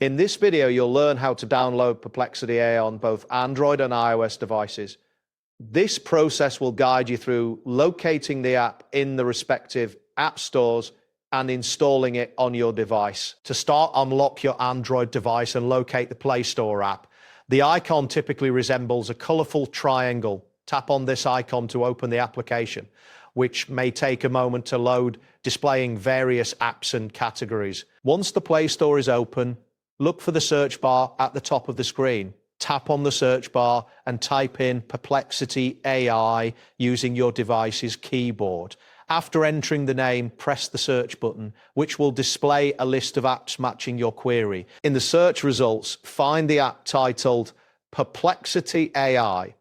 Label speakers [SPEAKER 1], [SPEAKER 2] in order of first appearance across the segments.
[SPEAKER 1] In this video, you'll learn how to download Perplexity AI on both Android and iOS devices. This process will guide you through locating the app in the respective app stores and installing it on your device. To start, unlock your Android device and locate the Play Store app. The icon typically resembles a colorful triangle. Tap on this icon to open the application, which may take a moment to load, displaying various apps and categories. Once the Play Store is open, look for the search bar at the top of the screen. Tap on the search bar and type in Perplexity AI using your device's keyboard. After entering the name, press the search button, which will display a list of apps matching your query. In the search results, find the app titled Perplexity AI.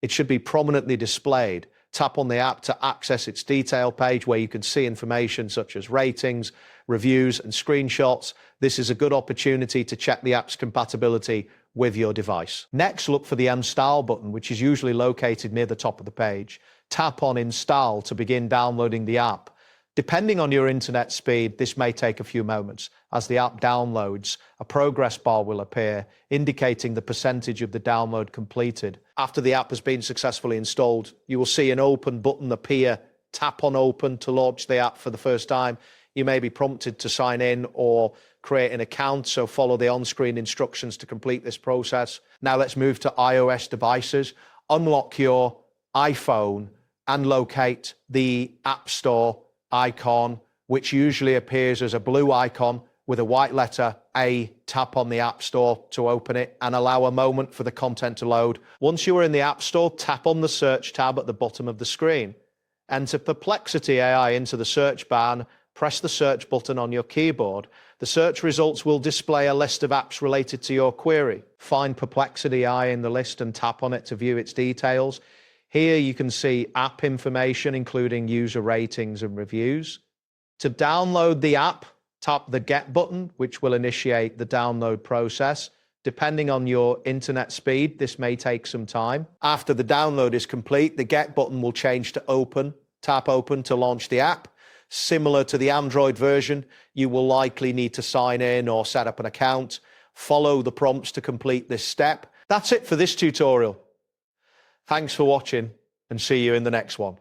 [SPEAKER 1] It should be prominently displayed. Tap on the app to access its detail page where you can see information such as ratings, reviews, and screenshots. This is a good opportunity to check the app's compatibility with your device. Next, look for the Install button, which is usually located near the top of the page. Tap on Install to begin downloading the app. Depending on your internet speed, this may take a few moments. As the app downloads, a progress bar will appear, indicating the percentage of the download completed. After the app has been successfully installed, you will see an Open button appear. Tap on Open to launch the app for the first time. You may be prompted to sign in or create an account, so follow the on-screen instructions to complete this process. Now let's move to iOS devices. Unlock your iPhone and locate the App Store icon, which usually appears as a blue icon with a white letter A. Tap on the App Store to open it and allow a moment for the content to load. Once you are in the App Store, tap on the Search tab at the bottom of the screen. Enter Perplexity AI into the search bar and press the search button on your keyboard. The search results will display a list of apps related to your query. Find Perplexity AI in the list and tap on it to view its details. Here you can see app information, including user ratings and reviews. To download the app, tap the Get button, which will initiate the download process. Depending on your internet speed, this may take some time. After the download is complete, the Get button will change to Open. Tap Open to launch the app. Similar to the Android version, you will likely need to sign in or set up an account. Follow the prompts to complete this step. That's it for this tutorial. Thanks for watching and see you in the next one.